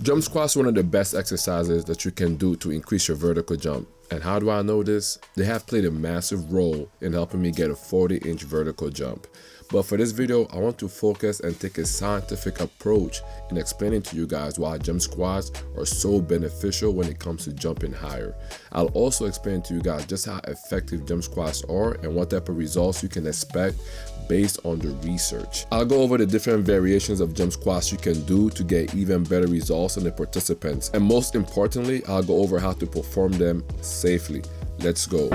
Jump squats are one of the best exercises that you can do to increase your vertical jump. And how do I know this? They have played a massive role in helping me get a 40-inch vertical jump. But for this video, I want to focus and take a scientific approach in explaining to you guys why jump squats are so beneficial when it comes to jumping higher. I'll also explain to you guys just how effective jump squats are and what type of results you can expect based on the research. I'll go over the different variations of jump squats you can do to get even better results in the participants. And most importantly, I'll go over how to perform them safely. Let's go.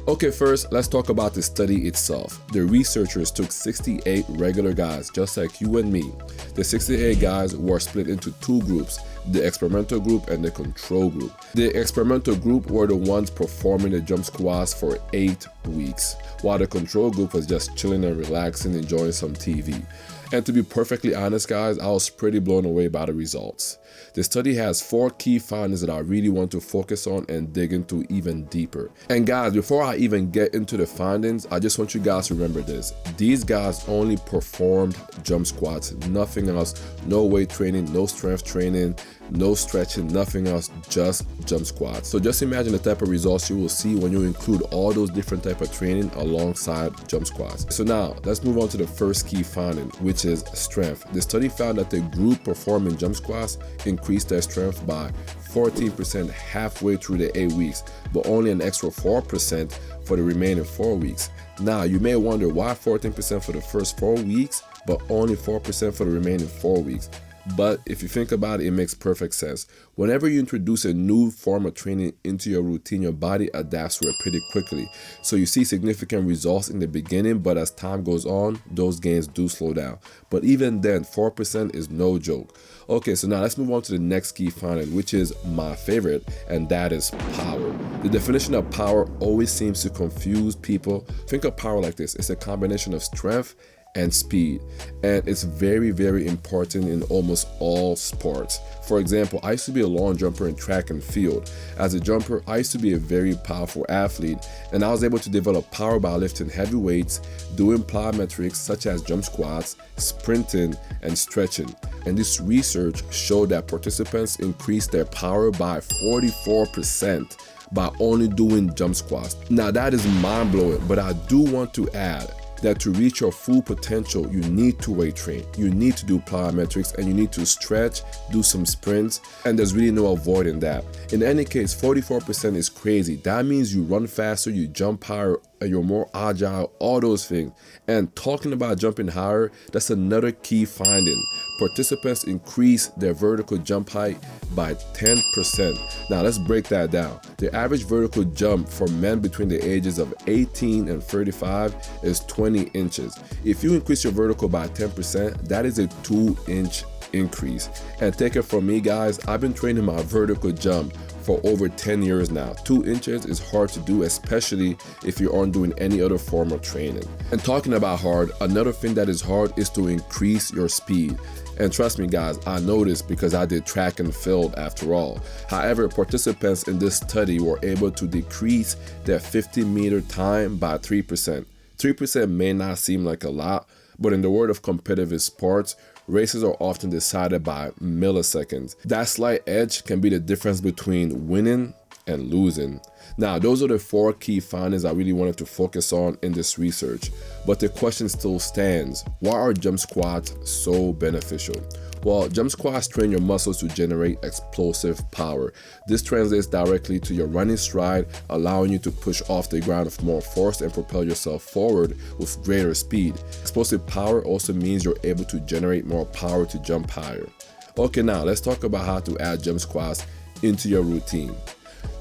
Okay, first, let's talk about the study itself. The researchers took 68 regular guys, just like you and me. The 68 guys were split into two groups, the experimental group and the control group. The experimental group were the ones performing the jump squats for 8 weeks, while the control group was just chilling and relaxing, enjoying some TV. And to be perfectly honest, guys, I was pretty blown away by the results. The study has 4 key findings that I really want to focus on and dig into even deeper. And guys, before I even get into the findings, I just want you guys to remember this. These guys only performed jump squats, nothing else. No weight training, no strength training, no stretching, nothing else, just jump squats. So just imagine the type of results you will see when you include all those different type of training alongside jump squats. So now let's move on to the first key finding, which is strength. The study found that the group performing jump squats increased their strength by 14% halfway through the 8 weeks, but only an extra 4% for the remaining 4 weeks. Now you may wonder why 14% for the first 4 weeks, but only 4% for the remaining 4 weeks. But if you think about it, it makes perfect sense. Whenever you introduce a new form of training into your routine, your body adapts to it pretty quickly. So you see significant results in the beginning, but as time goes on, those gains do slow down. But even then, 4% is no joke. Okay, so now let's move on to the next key finding, which is my favorite, and that is power. The definition of power always seems to confuse people. Think of power like this. It's a combination of strength and speed, and it's very, very important in almost all sports. For example, I used to be a long jumper in track and field. As a jumper, I used to be a very powerful athlete, and I was able to develop power by lifting heavy weights, doing plyometrics such as jump squats, sprinting, and stretching. And this research showed that participants increased their power by 44% by only doing jump squats. Now that is mind-blowing, but I do want to add that to reach your full potential, you need to weight train, you need to do plyometrics, and you need to stretch, do some sprints, and there's really no avoiding that. In any case, 44% is crazy. That means you run faster, you jump higher, you're more agile, all those things. And talking about jumping higher, that's another key finding. Participants increase their vertical jump height by 10%. Now let's break that down. The average vertical jump for men between the ages of 18 and 35 is 20 inches. If you increase your vertical by 10%, that is a 2-inch increase. And take it from me, guys, I've been training my vertical jump for over 10 years now. 2 inches is hard to do, especially if you aren't doing any other form of training. And talking about hard, another thing that is hard is to increase your speed. And trust me, guys, I know this because I did track and field after all. However, participants in this study were able to decrease their 50-meter time by 3%. 3% may not seem like a lot, but in the world of competitive sports, races are often decided by milliseconds. That slight edge can be the difference between winning and losing. Now, those are the 4 key findings I really wanted to focus on in this research. But the question still stands, why are jump squats so beneficial? Well, jump squats train your muscles to generate explosive power. This translates directly to your running stride, allowing you to push off the ground with more force and propel yourself forward with greater speed. Explosive power also means you're able to generate more power to jump higher. Okay, now let's talk about how to add jump squats into your routine.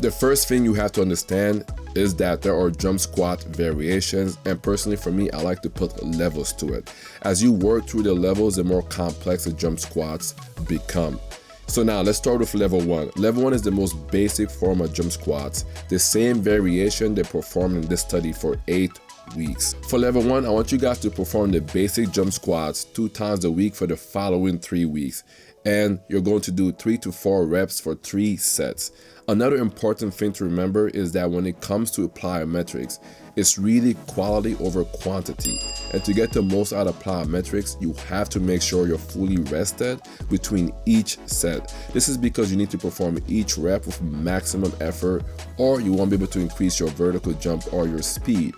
The first thing you have to understand is that there are jump squat variations, and personally for me, I like to put levels to it. As you work through the levels, the more complex the jump squats become. So now let's start with level 1. Level 1 is the most basic form of jump squats, the same variation they performed in this study for 8 weeks. For level 1, I want you guys to perform the basic jump squats 2 times a week for the following 3 weeks. And you're going to do 3 to 4 reps for 3 sets. Another important thing to remember is that when it comes to plyometrics, it's really quality over quantity. And to get the most out of plyometrics, you have to make sure you're fully rested between each set. This is because you need to perform each rep with maximum effort, or you won't be able to increase your vertical jump or your speed.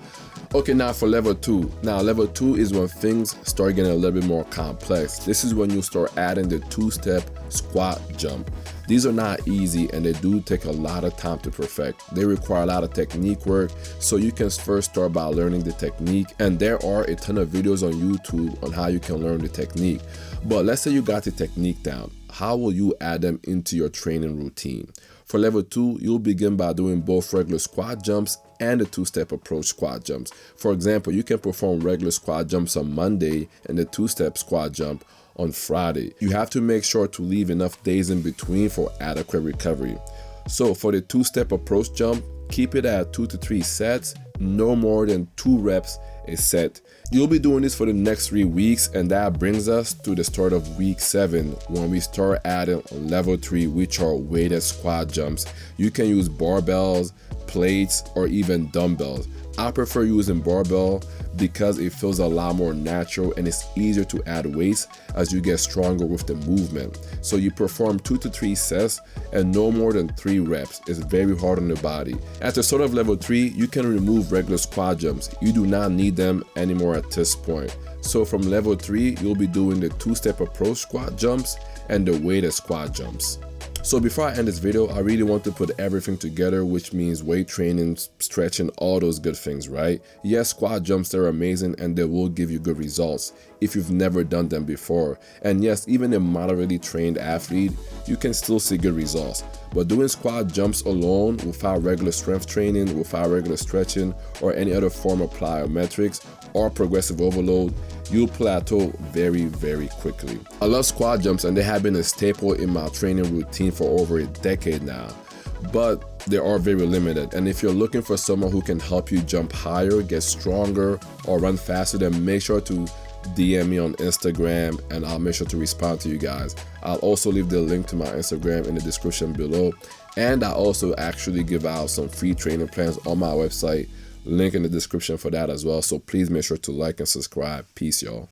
Okay, now for level 2. Now level 2 is when things start getting a little bit more complex. This is when you start adding the 2-step squat jump. These are not easy and they do take a lot of time to perfect. They require a lot of technique work, so you can first start by learning the technique, and there are a ton of videos on YouTube on how you can learn the technique. But let's say you got the technique down. How will you add them into your training routine? For level 2, you'll begin by doing both regular squat jumps and the 2-step approach squat jumps. For example, you can perform regular squat jumps on Monday and the 2-step squat jump on Friday. You have to make sure to leave enough days in between for adequate recovery. So for the 2-step approach jump, keep it at 2 to 3 sets, no more than 2 reps a set. You'll be doing this for the next 3 weeks, and that brings us to the start of week 7 when we start adding level 3, which are weighted squat jumps. You can use barbells, plates, or even dumbbells. I prefer using barbell because it feels a lot more natural and it's easier to add weights as you get stronger with the movement. So you perform 2 to 3 sets and no more than 3 reps. It's very hard on the body. At the start of level 3, you can remove regular squat jumps. You do not need them anymore at this point. So from level 3, you'll be doing the 2-step approach squat jumps and the weighted squat jumps. So before I end this video, I really want to put everything together, which means weight training, stretching, all those good things, right? Yes, squat jumps, they're amazing and they will give you good results if you've never done them before. And yes, even a moderately trained athlete, you can still see good results. But doing squat jumps alone without regular strength training, without regular stretching, or any other form of plyometrics or progressive overload, you'll plateau very, very quickly. I love squat jumps and they have been a staple in my training routine for over a decade now, but they are very limited. And if you're looking for someone who can help you jump higher, get stronger, or run faster, then make sure to DM me on Instagram and I'll make sure to respond to you guys. I'll also leave the link to my Instagram in the description below, and I also actually give out some free training plans on my website. Link in the description for that as well. So please make sure to like and subscribe. Peace, y'all.